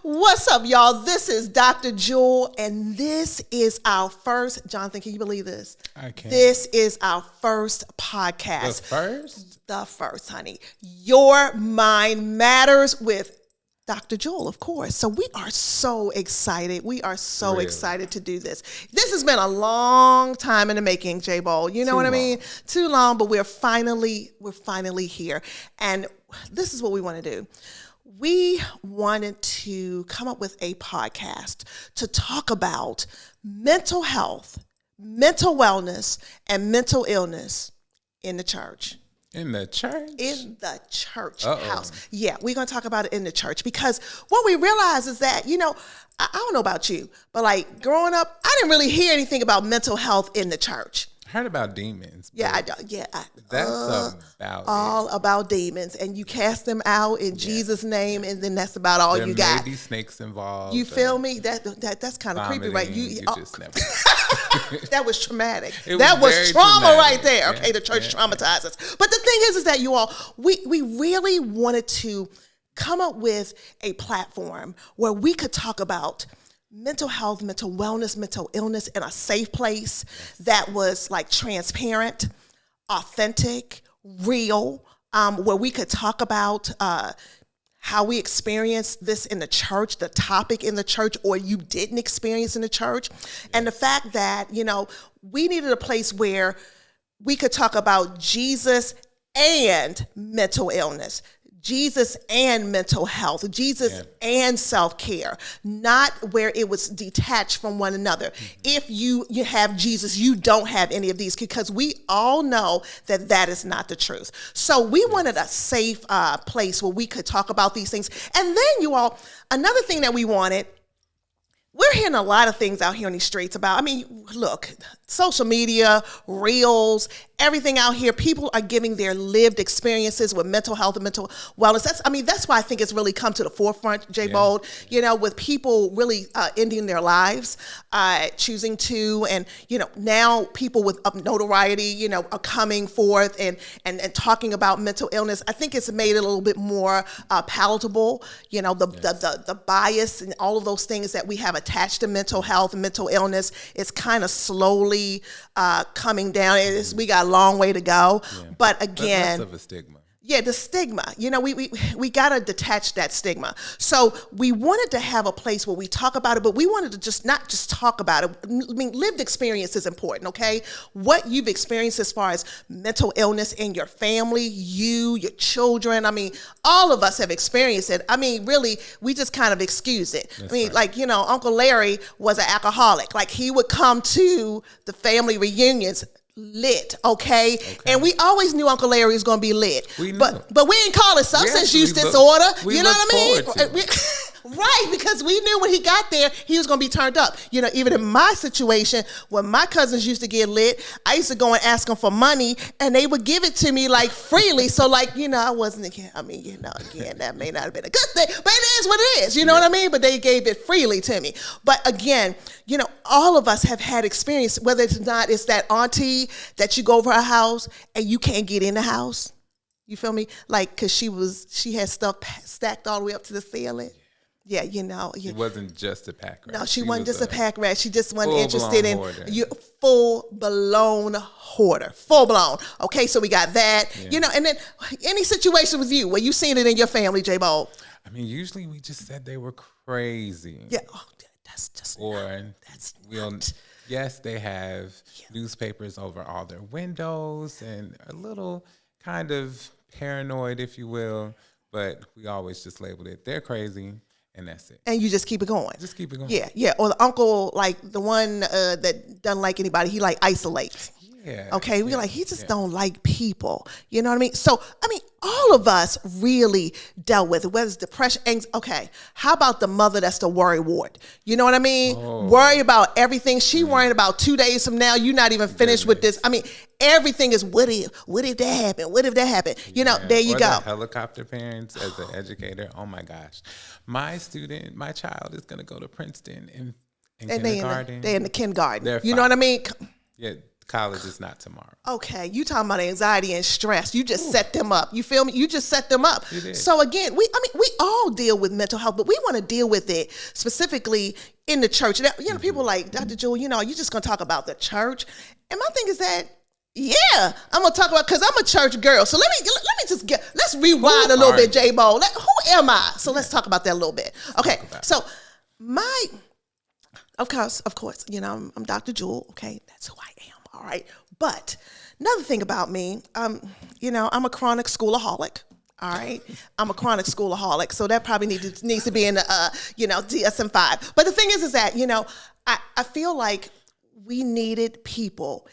What's up, y'all? This is Dr. Jewyl, and this is our first, Jonathan, can you believe this? I can't. This is our first podcast. The first? The first, honey. Your Mind Matters with Dr. Jewyl, of course. So we are so excited. We are so excited to do this. This has been a long time in the making, J-Ball. You know what I mean? Too long, but we're finally here. And this is what we want to do. We wanted to come up with a podcast to talk about mental health, mental wellness, and mental illness in the church. In the church? In the church house. Yeah, we're going to talk about it in the church because what we realize is that, I don't know about you, but like growing up, I didn't really hear anything about mental health in the church. I heard about demons. Yeah, That's about demons, and you cast them out in Jesus' name, and then that's about all you got. There may be snakes involved. You feel me? That's kind of creepy, right? You just never. That was traumatic. That was trauma traumatic. right there. Okay, the church traumatized us. But the thing is that you all, we really wanted to come up with a platform where we could talk about mental health, mental wellness, mental illness in a safe place that was like transparent, authentic, real, where we could talk about how we experienced this in the church, the topic in the church, or you didn't experience in the church. And the fact that, we needed a place where we could talk about Jesus and mental illness, Jesus and mental health, Jesus and self-care, not where it was detached from one another. If you have Jesus, you don't have any of these, because we all know that is not the truth. So we wanted a safe place where we could talk about these things. And then you all, another thing that we wanted, we're hearing a lot of things out here on these streets about, look, social media, reels, everything out here. People are giving their lived experiences with mental health and mental wellness. That's why I think it's really come to the forefront, J. Bold, with people really ending their lives, choosing to, and, now people with notoriety, are coming forth and talking about mental illness. I think it's made it a little bit more palatable, the bias and all of those things that we have attached to mental health and mental illness is kind of slowly coming down. We got a long way to go, but again, less of a stigma. Yeah, the stigma. We got to detach that stigma. So we wanted to have a place where we talk about it, but we wanted to not just talk about it. Lived experience is important, okay? What you've experienced as far as mental illness in your family, your children. All of us have experienced it. Really, we just kind of excuse it. That's Uncle Larry was an alcoholic. Like, he would come to the family reunions lit, okay? And we always knew Uncle Larry was going to be lit. But we didn't call it substance use disorder. You know what I mean? Right, because we knew when he got there, he was going to be turned up. Even in my situation, when my cousins used to get lit, I used to go and ask them for money, and they would give it to me like freely. So I wasn't, again, that may not have been a good thing, but it is what it is. You know what I mean? But they gave it freely to me. But again, all of us have had experience, whether it's not, it's that auntie that you go over her house and you can't get in the house. You feel me? Like, because she had stuff stacked all the way up to the ceiling. Yeah, It wasn't just a pack rat. No, she wasn't just a pack rat. She just wasn't interested in you. Full-blown hoarder. Full-blown. Okay, so we got that. And then any situation with you where you seen it in your family, J-Ball? Usually we just said they were crazy. Yeah, that's just not. Yes, they have newspapers over all their windows and a little kind of paranoid, if you will, but we always just labeled it, they're crazy. And that's it. And you just keep it going. Just keep it going. Yeah. Or the uncle, like the one that doesn't like anybody, he isolates. Yeah. Okay. We're he just don't like people. You know what I mean? So, all of us really dealt with it, whether it's depression, anxiety. Okay. How about the mother that's the worry ward? You know what I mean? Worry about everything. She worrying about 2 days from now. You're not even finished with this. Everything is what if that happened? What if that happened? There you go. The helicopter parents as an educator. Oh my gosh. My child is going to go to Princeton in kindergarten. They're in the kindergarten. They're you know what I mean? Yeah. College is not tomorrow. Okay, you talking about anxiety and stress. You just set them up. You feel me? You just set them up. You did. So again, we all deal with mental health, but we want to deal with it specifically in the church. Now, people like, Dr. Jewyl, you're just going to talk about the church. And my thing is that, yeah, I'm going to talk about, because I'm a church girl. So let's rewind a little bit, J-Bo. Who am I? So let's talk about that a little bit. Okay, so of course, I'm Dr. Jewyl. Okay, that's who I am. All right. But another thing about me, I'm a chronic schoolaholic. All right. I'm a chronic schoolaholic. So that probably needs to be in the, DSM-5. But the thing is that, I feel like we needed people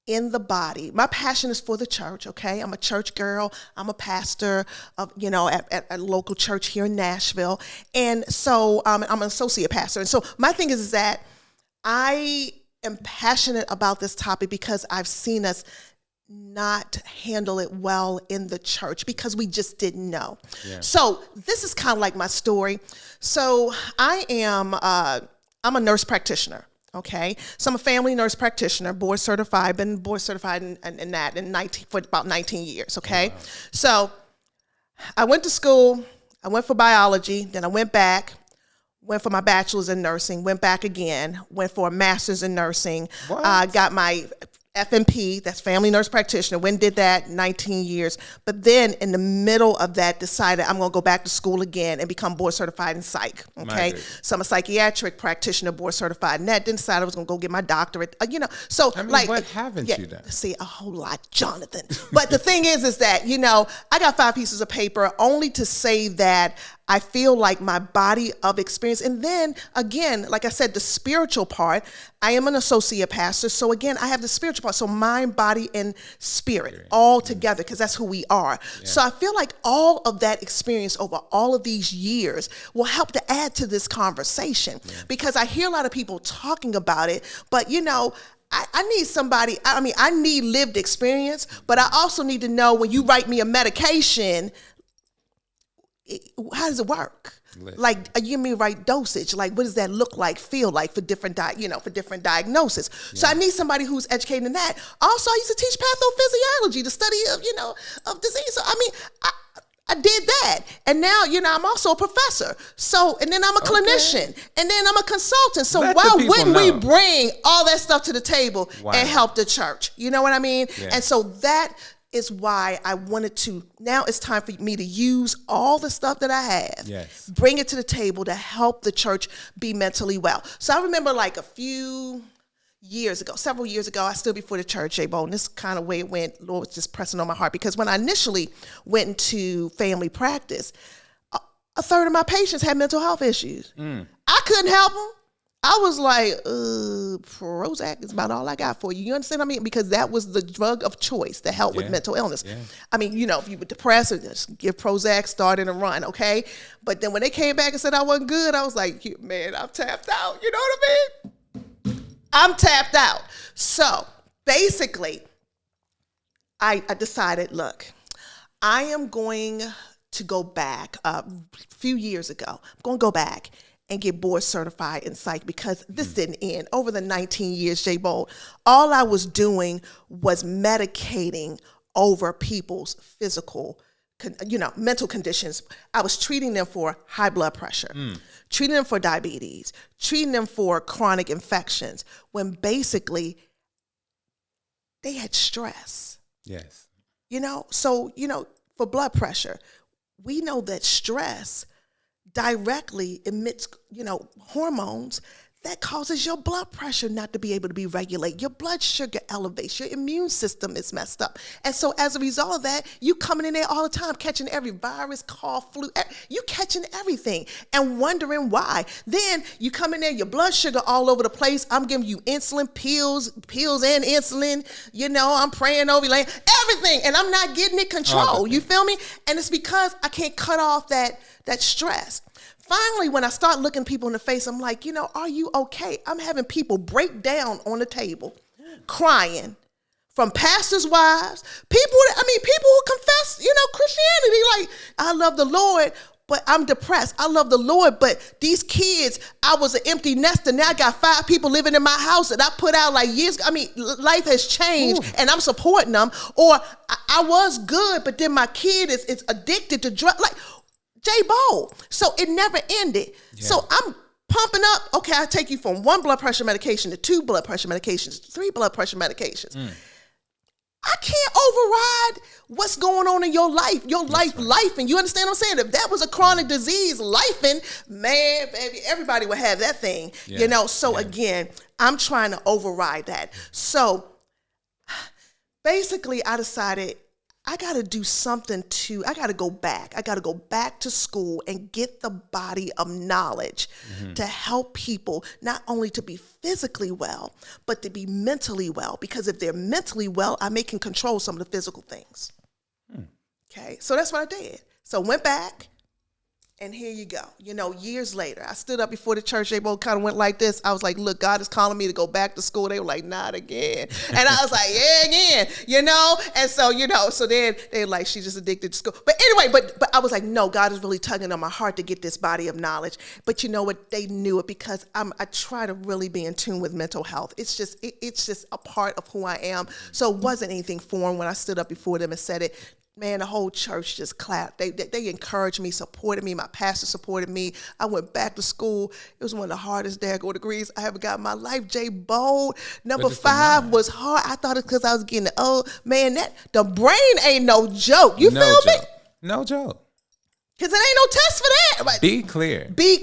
in the body. My passion is for the church, okay? I'm a church girl. I'm a pastor of, at a local church here in Nashville. And so I'm an associate pastor. And so my thing is that I am passionate about this topic because I've seen us not handle it well in the church because we just didn't know. Yeah. So this is kind of like my story. So I'm a nurse practitioner. Okay, so I'm a family nurse practitioner, board certified, been board certified for about 19 years, okay? Wow. So I went to school, I went for biology, then I went back, went for my bachelor's in nursing, went back again, went for a master's in nursing, got my FNP, that's family nurse practitioner, went and did that 19 years. But then in the middle of that, decided I'm going to go back to school again and become board certified in psych. Okay. So I'm a psychiatric practitioner, board certified in that. Then decided I was going to go get my doctorate, So what haven't you done? See, a whole lot, Jonathan. But the thing is that, I got 5 pieces of paper only to say that I feel like my body of experience. And then again, like I said, the spiritual part, I am an associate pastor. So again, I have the spiritual part. So mind, body, and spirit all together, because that's who we are. Yeah. So I feel like all of that experience over all of these years will help to add to this conversation, because I hear a lot of people talking about it, but I need somebody, I need lived experience, but I also need to know when you write me a medication, how does it work? Listen. Like, you give me the right dosage. Like, what does that look like, feel like for different diagnoses? Yeah. So I need somebody who's educated in that. Also, I used to teach pathophysiology, the study of disease. So I did that, and now I'm also a professor. So, and then I'm a clinician, and then I'm a consultant. So why wouldn't we bring all that stuff to the table and help the church? You know what I mean? Yeah. And so that is why I wanted to, now it's time for me to use all the stuff that I have, bring it to the table to help the church be mentally well. So I remember like several years ago, I stood before the church, J-Bo, and this is kind of way it went, Lord was just pressing on my heart, because when I initially went into family practice, a third of my patients had mental health issues. I couldn't help them. I was like, Prozac is about all I got for you. You understand what I mean? Because that was the drug of choice to help with mental illness. Yeah. If you were depressed, just give Prozac, start in and run, okay? But then when they came back and said I wasn't good, I was like, man, I'm tapped out. You know what I mean? I'm tapped out. So basically, I decided, look, I am going to go back a few years ago. I'm going to go back and get board certified in psych, because this didn't end. Over the 19 years, J-Bo, all I was doing was medicating over people's physical, mental conditions. I was treating them for high blood pressure, treating them for diabetes, treating them for chronic infections, when basically they had stress. Yes. So, for blood pressure, we know that stress directly emits, hormones that causes your blood pressure not to be able to be regulated. Your blood sugar elevates. Your immune system is messed up. And so as a result of that, you coming in there all the time, catching every virus, cough, flu, you catching everything and wondering why. Then you come in there, your blood sugar all over the place. I'm giving you insulin, pills and insulin. I'm praying over you, everything. And I'm not getting it controlled. You feel me? And it's because I can't cut off that stress. Finally, when I start looking people in the face, I'm like, are you okay? I'm having people break down on the table, crying, from pastors' wives, people who confess, Christianity, like, I love the Lord, but I'm depressed. I love the Lord, but these kids, I was an empty nester. Now I got 5 people living in my house that I put out like years. I mean, life has changed and I'm supporting them. Or I was good, but then my kid is addicted to drugs. Like J-Bo. So it never ended. Yeah. So I'm pumping up. Okay, I take you from 1 blood pressure medication to 2 blood pressure medications, to 3 blood pressure medications. I can't override what's going on in your life. Your life, and you understand what I'm saying? If that was a chronic disease, man, baby, everybody would have that thing, you know? So again, I'm trying to override that. So basically I decided I got to do something I got to go back. I got to go back to school and get the body of knowledge to help people not only to be physically well, but to be mentally well. Because if they're mentally well, I can control some of the physical things. Okay, so that's what I did. So went back. And here you go. You know, years later, I stood up before the church. They both kind of went like this. I was like, look, God is calling me to go back to school. They were like, not again. And I was like, yeah, again, you know? And so, you know, so then they're like, she's just addicted to school. But anyway, but I was like, no, God is really tugging on my heart to get this body of knowledge. But you know what? They knew it because I try to really be in tune with mental health. It's just a part of who I am. So it wasn't anything foreign when I stood up before them and said it. Man, the whole church just clapped. They encouraged me, supported me. My pastor supported me. I went back to school. It was one of the hardest daggone degrees I ever got in my life. J-Bo. Number 5 was hard. I thought it's because I was getting old. Man, the brain ain't no joke. You feel me? No joke. Because it ain't no test for that. Be clear. Be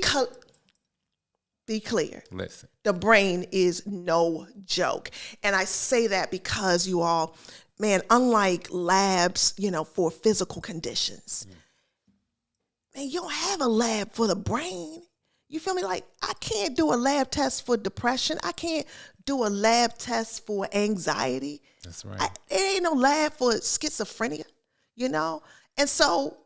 clear. Listen. The brain is no joke. And I say that because you all... Man, unlike labs, you know, for physical conditions, man, you don't have a lab for the brain. You feel me? Like, I can't do a lab test for depression. I can't do a lab test for anxiety. That's right. There ain't no lab for schizophrenia, you know? And so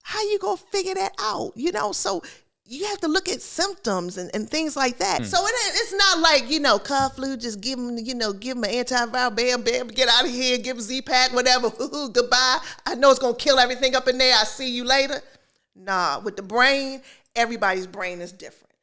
how you going to figure that out, you know? So you have to look at symptoms and things like that. So it's not like, you know, cough flu, just give them an antiviral, bam, bam, get out of here, give them Z-Pack, whatever, goodbye. I know it's going to kill everything up in there. I'll see you later. Nah, with the brain, everybody's brain is different,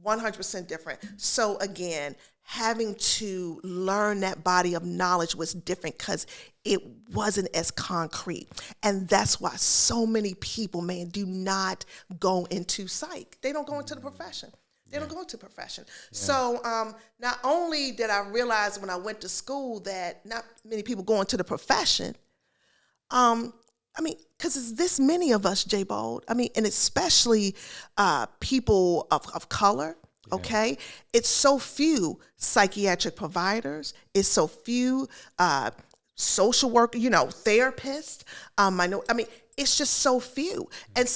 100% different. So again, having to learn that body of knowledge was different because it wasn't as concrete. And that's why so many people, man, do not go into psych. They don't go into the profession. They don't go into profession. Yeah. So not only did I realize when I went to school that not many people go into the profession, I mean, because it's this many of us, J-Bo. I mean, and especially people of color. Okay, it's so few psychiatric providers. It's so few social work, you know, therapists. I mean, it's just so few. And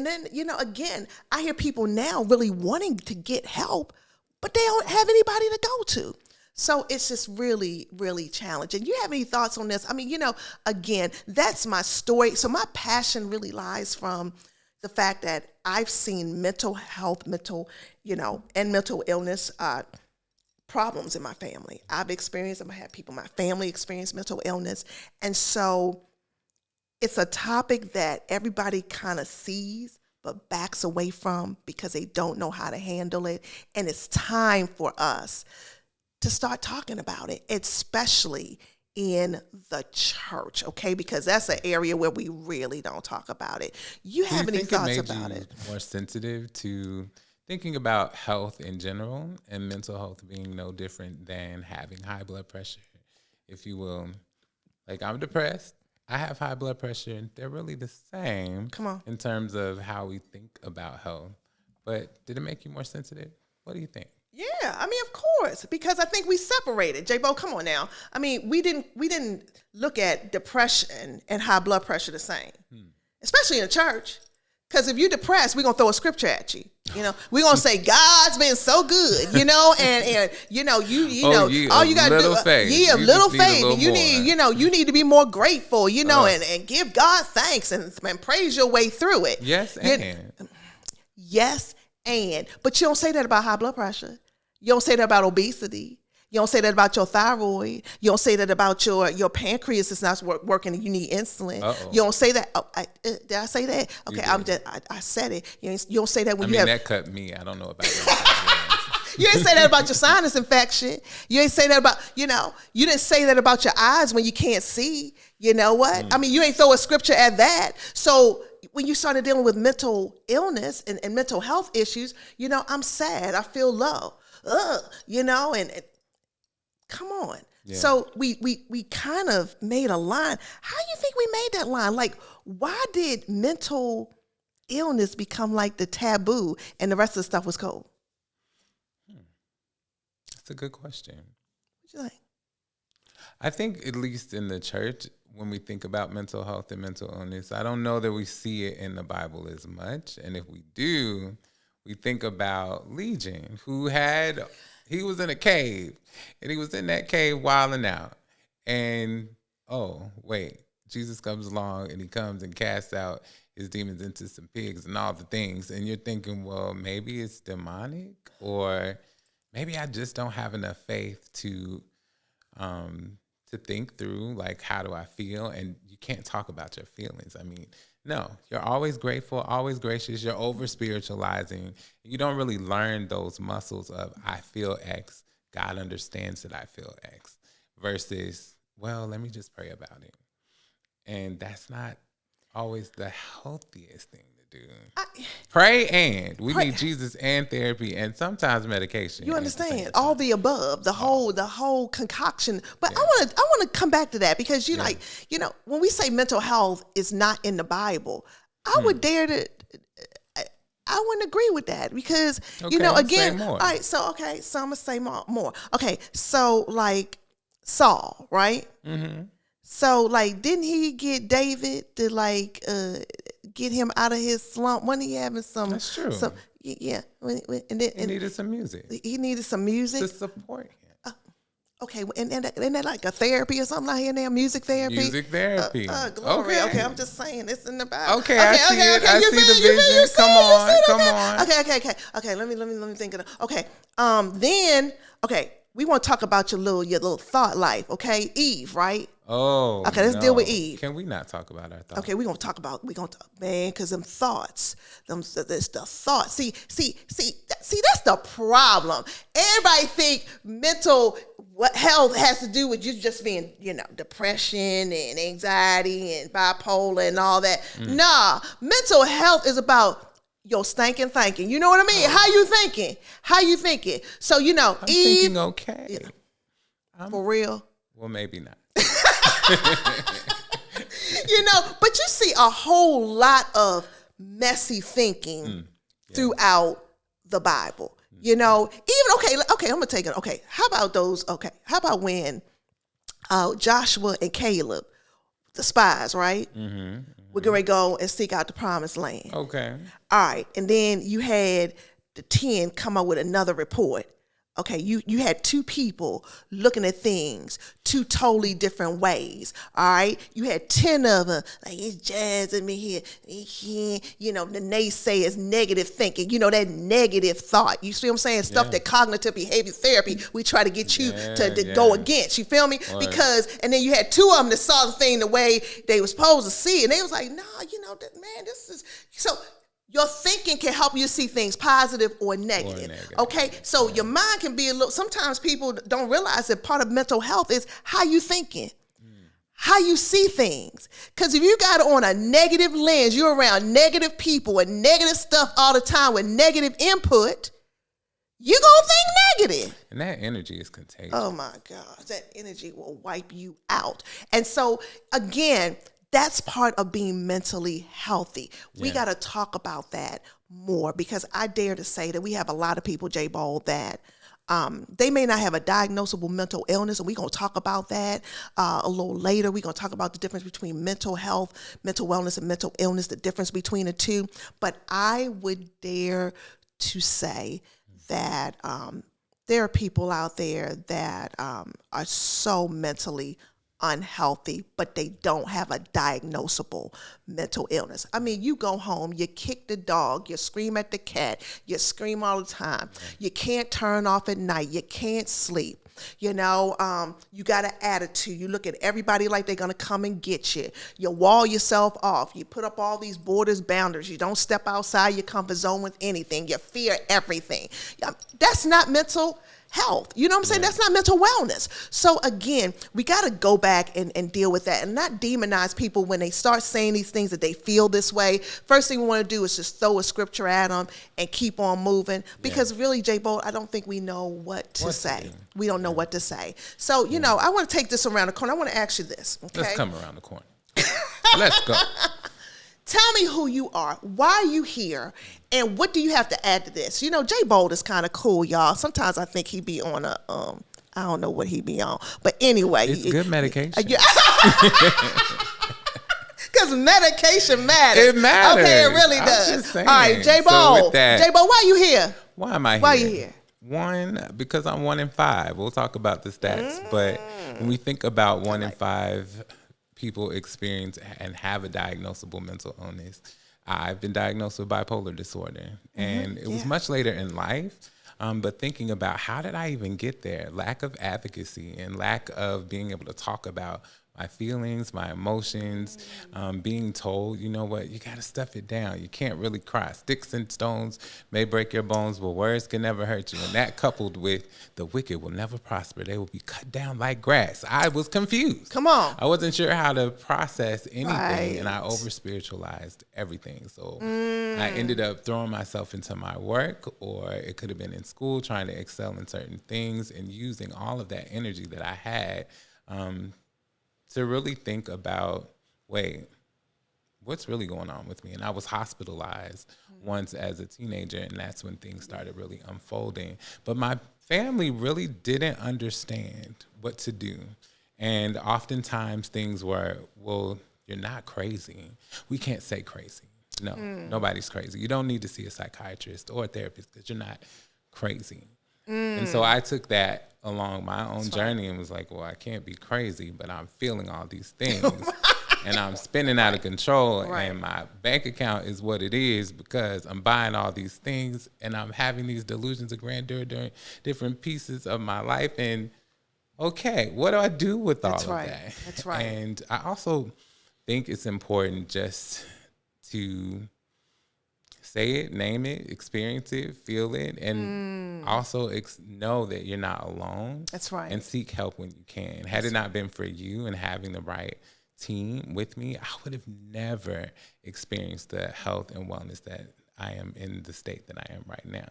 then, you know, again, I hear people now really wanting to get help, but they don't have anybody to go to. So it's just really, really challenging. You have any thoughts on this? I mean, you know, again, that's my story. So my passion really lies from the fact that I've seen mental health, and mental illness problems in my family. I've had people in my family experience mental illness. And so it's a topic that everybody kind of sees but backs away from because they don't know how to handle it. And it's time for us to start talking about it, especially in the church, okay? Because that's an area where we really don't talk about it. You have any thoughts about it? More sensitive to thinking about health in general and mental health being no different than having high blood pressure, if you will. Like, I'm depressed. I have high blood pressure. And they're really the same in terms of how we think about health. But did it make you more sensitive? What do you think? Yeah, I mean, of course, because I think we separated. J-Bo, come on now. I mean, we didn't look at depression and high blood pressure the same, especially in the church. Because if you're depressed, we're going to throw a scripture at you. You know, we're going to say, God's been so good, you know, and you know, all you got to do, little faith. And you need to be more grateful, you know, and give God thanks and praise your way through it. Yes, but you don't say that about high blood pressure. You don't say that about obesity. You don't say that about your thyroid. You don't say that about your pancreas is not working and you need insulin. Uh-oh. You don't say that. Oh, did I say that? Okay, I said it. You don't say that when you have. That cut me. I don't know about that. You ain't say that about your sinus infection. You ain't say that about, you didn't say that about your eyes when you can't see. You know what? I mean, you ain't throw a scripture at that. So when you started dealing with mental illness and mental health issues, I'm sad. I feel low. And come on. Yeah. So we kind of made a line. How do you think we made that line? Like, why did mental illness become like the taboo and the rest of the stuff was cool? That's a good question. What you think? I think at least in the church, when we think about mental health and mental illness, I don't know that we see it in the Bible as much. And if we do, we think about Legion, he was in a cave, and he was in that cave wilding out. And, oh, wait, Jesus comes along, and he comes and casts out his demons into some pigs and all the things. And you're thinking, well, maybe it's demonic, or maybe I just don't have enough faith to think through, like, how do I feel? And you can't talk about your feelings. I mean, no, you're always grateful, always gracious. You're over spiritualizing. You don't really learn those muscles of I feel X. God understands that I feel X versus, well, let me just pray about it. And that's not always the healthiest thing to do. We need Jesus and therapy and sometimes medication. You understand all the above, the whole concoction. But yeah. I want to come back to that because when we say mental health is not in the Bible, I would I wouldn't agree with that because again, all right. So I'm gonna say more. Okay, so like Saul, right? Mm-hmm. So like, didn't he get David to get him out of his slump? Wasn't he having some? That's true. Yeah. And he needed some music. He needed some music to support him. Okay, and that like a therapy or something like here now? Music therapy. Music therapy. Glory. Okay, I'm just saying it's in the Bible. Okay, I see it. I see the vision. Come on. Okay. Let me think of it. Okay. Then we want to talk about your little thought life. Okay, Eve, right? Oh, okay. Let's deal with Eve. Can we not talk about our thoughts? Okay, we're gonna talk, man, because them thoughts, that's the thoughts. See, that's the problem. Everybody think mental health has to do with you just being, depression and anxiety and bipolar and all that. Nah, mental health is about your stinking thinking. You know what I mean? How you thinking? So I'm Eve, thinking okay. For real? Well, maybe not. But you see a whole lot of messy thinking throughout the Bible. Even I'm gonna take it. Okay, how about those? Okay, how about when Joshua and Caleb, the spies, right? Mm-hmm. We're gonna go and seek out the promised land. Okay. All right, and then you had the 10 come up with another report. Okay, you had two people looking at things two totally different ways. All right, you had 10 of them like it's jazzing me here. The naysayers, negative thinking. That negative thought. You see what I'm saying? Stuff that cognitive behavior therapy we try to get you to go against. You feel me? Because and then you had 2 of them that saw the thing the way they were supposed to see it, and they was like, nah, man, this is so. Your thinking can help you see things positive or negative. Okay? So your mind can be sometimes people don't realize that part of mental health is how you thinking, how you see things. Because if you got on a negative lens, you're around negative people and negative stuff all the time with negative input, you're going to think negative. And that energy is contagious. Oh my gosh, that energy will wipe you out. And so again, that's part of being mentally healthy. We got to talk about that more because I dare to say that we have a lot of people, Jewyl, that they may not have a diagnosable mental illness, and we're going to talk about that a little later. We're going to talk about the difference between mental health, mental wellness, and mental illness, the difference between the two. But I would dare to say that there are people out there that are so mentally unhealthy, but they don't have a diagnosable mental illness. I mean, you go home, you kick the dog, you scream at the cat, you scream all the time. You can't turn off at night, you can't sleep. You know, you got an attitude. You look at everybody like they're going to come and get you. You wall yourself off. You put up all these borders, boundaries. You don't step outside your comfort zone with anything. You fear everything. That's not mental health. You know what I'm saying? That's not mental wellness. So again, we got to go back and deal with that and not demonize people when they start saying these things that they feel this way. First thing we want to do is just throw a scripture at them and keep on moving because really, J. Bolt, I don't think we know what to say. We don't know what to say. So, you know, I want to take this around the corner. I want to ask you this. Okay? Let's come around the corner. Let's go. Tell me who you are. Why are you here? And what do you have to add to this? You know, J. Bolt is kind of cool, y'all. Sometimes I think he be on a, I don't know what he be on. But anyway. It's good medication. Because medication matters. It matters. Okay, it really does. All right, J. Bolt. J. Bolt, why are you here? Why am I here? Why are you here? One, because I'm 1 in 5. We'll talk about the stats. But when we think about 1 in 5 people experience and have a diagnosable mental illness, I've been diagnosed with bipolar disorder. And it was much later in life. But thinking about how did I even get there? Lack of advocacy and lack of being able to talk about my feelings, my emotions, being told, you know what, you got to stuff it down. You can't really cry. Sticks and stones may break your bones, but words can never hurt you. And that coupled with the wicked will never prosper. They will be cut down like grass. I was confused. Come on. I wasn't sure how to process anything, and I over-spiritualized everything. So I ended up throwing myself into my work, or it could have been in school, trying to excel in certain things and using all of that energy that I had to really think about, wait, what's really going on with me? And I was hospitalized once as a teenager, and that's when things started really unfolding. But my family really didn't understand what to do. And oftentimes things were, well, you're not crazy. We can't say crazy. No, nobody's crazy. You don't need to see a psychiatrist or a therapist because you're not crazy. And so I took that along my own journey and was like, well, I can't be crazy, but I'm feeling all these things. And I'm spinning out of control. And my bank account is what it is because I'm buying all these things and I'm having these delusions of grandeur during different pieces of my life. And okay, what do I do with all of that? That's right. And I also think it's important just to say it, name it, experience it, feel it, and also know that you're not alone. That's right. And seek help when you can. Had it not been for you and having the right team with me, I would have never experienced the health and wellness that I am in the state that I am right now.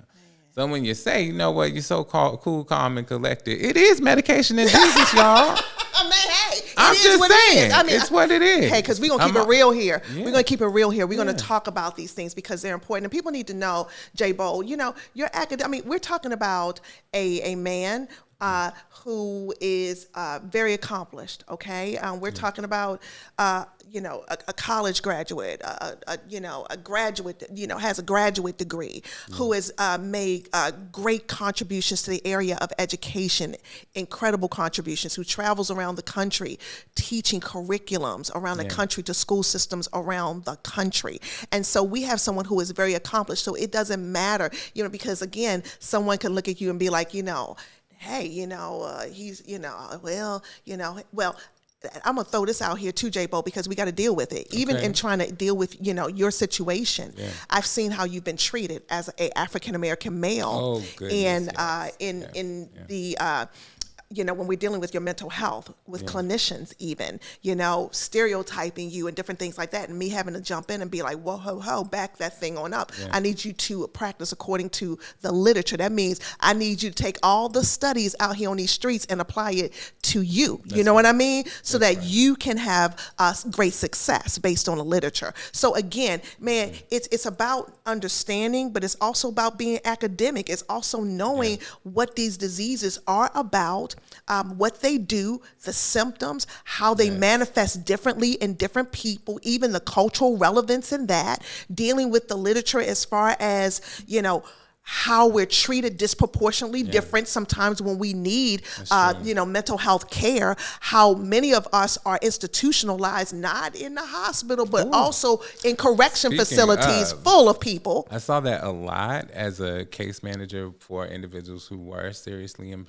So when you say, you know what, you're so cool, calm, and collected, it is medication and Jesus, y'all. I mean, hey, I'm just saying, I mean, it's what it is. Hey, because we're going to keep it real here. Yeah. We're going to keep it real here. We're going to talk about these things because they're important. And people need to know, J. Bolt, you know, you're academic. I mean, we're talking about a man who is very accomplished, okay? We're talking about, you know, a college graduate, you know, a graduate, you know, has a graduate degree, who has made great contributions to the area of education, incredible contributions, who travels around the country teaching curriculums around the country to school systems around the country. And so we have someone who is very accomplished. So it doesn't matter, you know, because again, someone can look at you and be like, you know, hey, you know, he's, you know, well, I'm going to throw this out here too, J. Bolt, because we got to deal with it. Even in trying to deal with, you know, your situation, I've seen how you've been treated as an African-American male. Oh, goodness. And in the you know, when we're dealing with your mental health, with clinicians even, you know, stereotyping you and different things like that, and me having to jump in and be like, whoa, ho, back that thing on up. I need you to practice according to the literature. That means I need you to take all the studies out here on these streets and apply it to you. You know what I mean? So that you can have great success based on the literature. So again, man, it's about understanding, but it's also about being academic. It's also knowing what these diseases are about, what they do, the symptoms, how they manifest differently in different people, even the cultural relevance in that, dealing with the literature as far as, you know, how we're treated disproportionately different sometimes when we need, mental health care, how many of us are institutionalized, not in the hospital, but also in correction facilities full of people. I saw that a lot as a case manager for individuals who were seriously and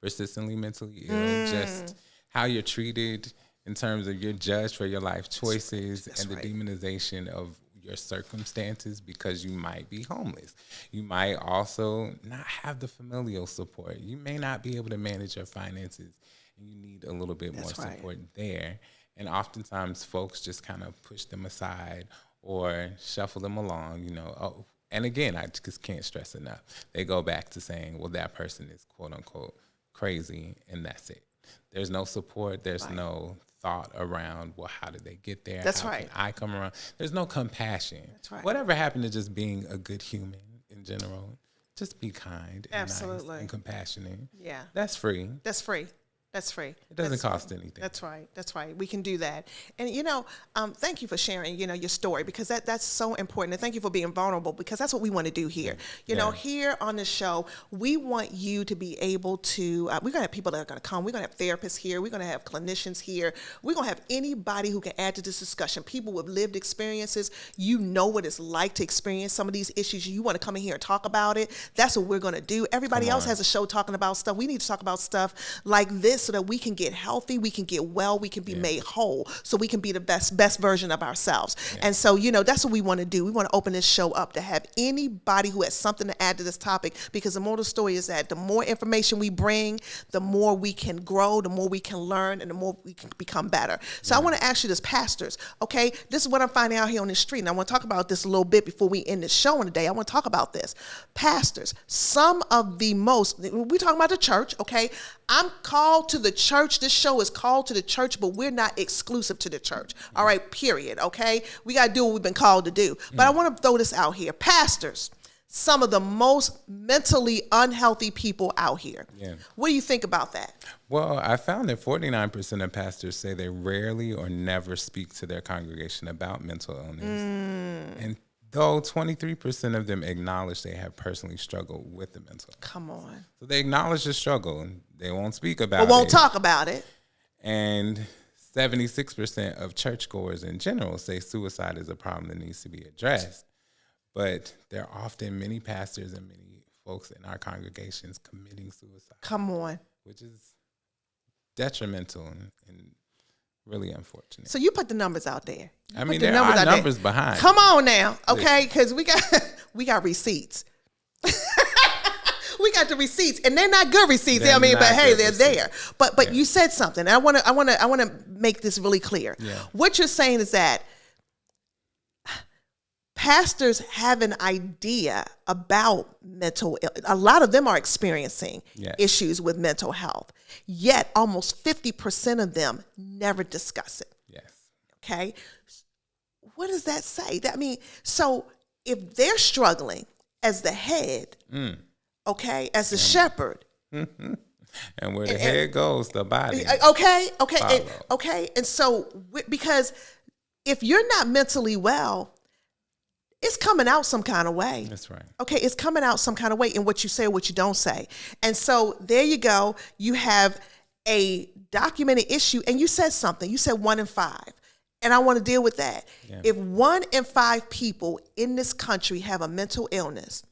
persistently mentally ill, just how you're treated in terms of you're judged for your life choices and the demonization of your circumstances because you might be homeless. You might also not have the familial support. You may not be able to manage your finances, and you need a little bit more support there. And oftentimes folks just kind of push them aside or shuffle them along, and again, I just can't stress enough. They go back to saying, well, that person is quote unquote crazy, and that's it. There's no support. There's no thought around, well, how did they get there? How can I come around? There's no compassion. That's right. Whatever happened to just being a good human in general? Just be kind and nice and compassionate. Yeah. That's free. That's free. That's free. It doesn't cost anything. That's right. That's right. We can do that. And, thank you for sharing, your story, because that's so important. And thank you for being vulnerable, because that's what we want to do here. Here on the show, we want you to be able to, we're going to have people that are going to come. We're going to have therapists here. We're going to have clinicians here. We're going to have anybody who can add to this discussion, people with lived experiences. You know what it's like to experience some of these issues. You want to come in here and talk about it. That's what we're going to do. Everybody else has a show talking about stuff. We need to talk about stuff like this, so that we can get healthy, we can get well, we can be made whole, so we can be the best version of ourselves. And so, that's what we want to do. We want to open this show up to have anybody who has something to add to this topic, because the moral of the story is that the more information we bring, the more we can grow, the more we can learn, and the more we can become better. So I want to ask you this, pastors, okay? This is what I'm finding out here on the street, and I want to talk about this a little bit before we end the show today. I want to talk about this. Pastors, some of the most, we're talking about the church, okay? I'm called to the church. This show is called to the church, but we're not exclusive to the church. All right, period, okay? We got to do what we've been called to do. But I want to throw this out here. Pastors, some of the most mentally unhealthy people out here. Yeah. What do you think about that? Well, I found that 49% of pastors say they rarely or never speak to their congregation about mental illness. And though 23% of them acknowledge they have personally struggled with the mental illness. Come on. So they acknowledge the struggle. They won't speak about it. But won't talk about it. And 76% of churchgoers in general say suicide is a problem that needs to be addressed. But there are often many pastors and many folks in our congregations committing suicide. Come on. Which is detrimental and really unfortunate. So you put the numbers out there. There are numbers behind. Come on now, okay? Because we got receipts. We got the receipts, and they're not good receipts. But hey, they're there. But you said something. I want to make this really clear. Yeah. What you're saying is that pastors have an idea about mental illness. A lot of them are experiencing issues with mental health, yet almost 50% of them never discuss it. Yes. Okay. What does that say? So if they're struggling as the head, okay, as the shepherd, and where the head goes, the body. Okay. And so because if you're not mentally well, it's coming out some kind of way. That's right. Okay, it's coming out some kind of way in what you say or what you don't say. And so there you go. You have a documented issue, and you said something. You said 1 in 5. And I want to deal with that. Yeah. If 1 in 5 people in this country have a mental illness,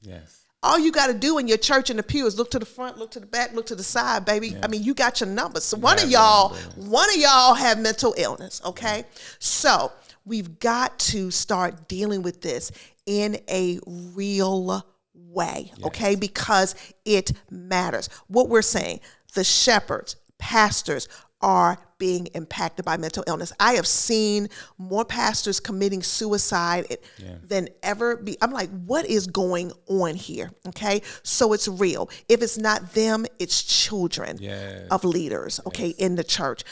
all you got to do in your church in the pew is look to the front, look to the back, look to the side, baby. Yeah. You got your numbers. So one of y'all have mental illness, okay? Yeah. So we've got to start dealing with this in a real way, okay? Because it matters. What we're saying, the shepherds, pastors are being impacted by mental illness. I have seen more pastors committing suicide than ever. I'm like, what is going on here? Okay, so it's real. If it's not them, it's children of leaders, okay, in the church.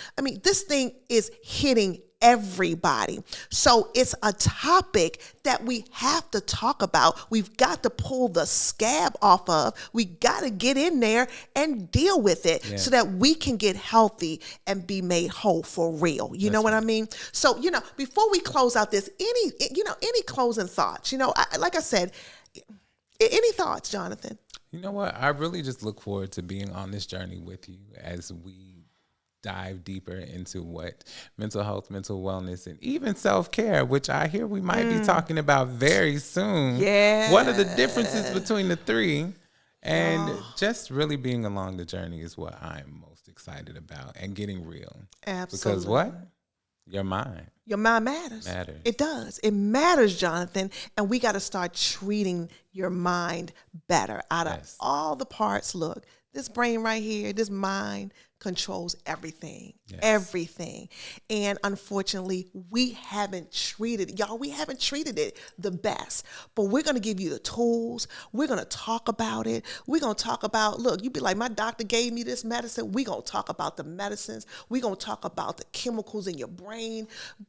This thing is hitting everybody. So it's a topic that we have to talk about. We've got to pull the scab off of. We got to get in there and deal with it so that we can get healthy and be made whole for real. You know what I mean? So, before we close out this, any closing thoughts? Like I said, it Any thoughts, Jonathan? You know what? I really just look forward to being on this journey with you as we dive deeper into what mental health, mental wellness, and even self-care, which I hear we might be talking about very soon. Yeah. What are the differences between the three? And just really being along the journey is what I'm most excited about, and getting real. Absolutely. Because what? Your mind. Your mind matters. It does. It matters, Jonathan. And we got to start treating your mind better. Out of all the parts, look, this brain right here, this mind controls everything, everything. And unfortunately, we haven't treated it the best. But we're going to give you the tools. We're going to talk about it. We're going to talk about, look, you'd be like, my doctor gave me this medicine. We're going to talk about the medicines. We're going to talk about the chemicals in your brain.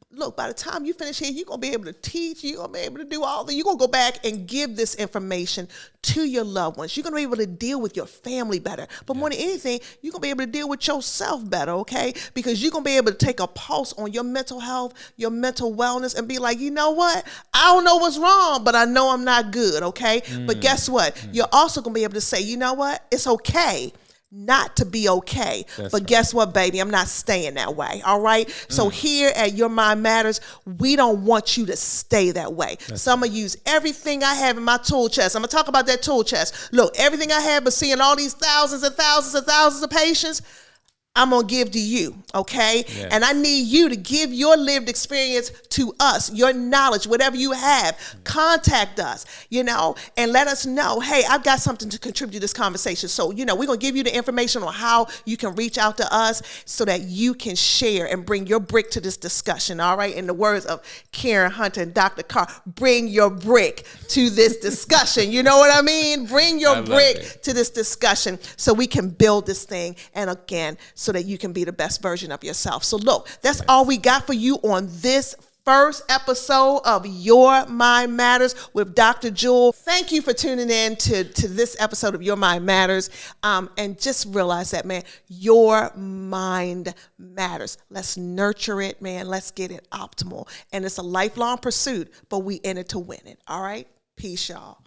Look, by the time you finish here, you're going to be able to teach. You're going to be able to do all that. You're going to go back and give this information to your loved ones. You're going to be able to deal with your family better. But more than anything, you're going to be able to deal with yourself better, okay? Because you're going to be able to take a pulse on your mental health, your mental wellness, and be like, you know what? I don't know what's wrong, but I know I'm not good, okay? But guess what? You're also going to be able to say, you know what? It's okay not to be okay. But guess what, baby? I'm not staying that way, all right? So here at Your Mind Matters, we don't want you to stay that way. So I'm going to use everything I have in my tool chest. I'm going to talk about that tool chest. Look, everything I have, but seeing all these thousands and thousands and thousands of patients, I'm going to give to you, okay? Yes. And I need you to give your lived experience to us, your knowledge, whatever you have. Contact us, and let us know, hey, I've got something to contribute to this conversation. So, we're going to give you the information on how you can reach out to us so that you can share and bring your brick to this discussion, all right? In the words of Karen Hunter and Dr. Carr, bring your brick to this discussion. You know what I mean? Bring your brick to this discussion so we can build this thing. And again, so that you can be the best version of yourself. So look, that's all we got for you on this first episode of Your Mind Matters with Dr. Jewyl. Thank you for tuning in to this episode of Your Mind Matters. And just realize that, man, your mind matters. Let's nurture it, man. Let's get it optimal. And it's a lifelong pursuit, but we in it to win it. All right? Peace, y'all.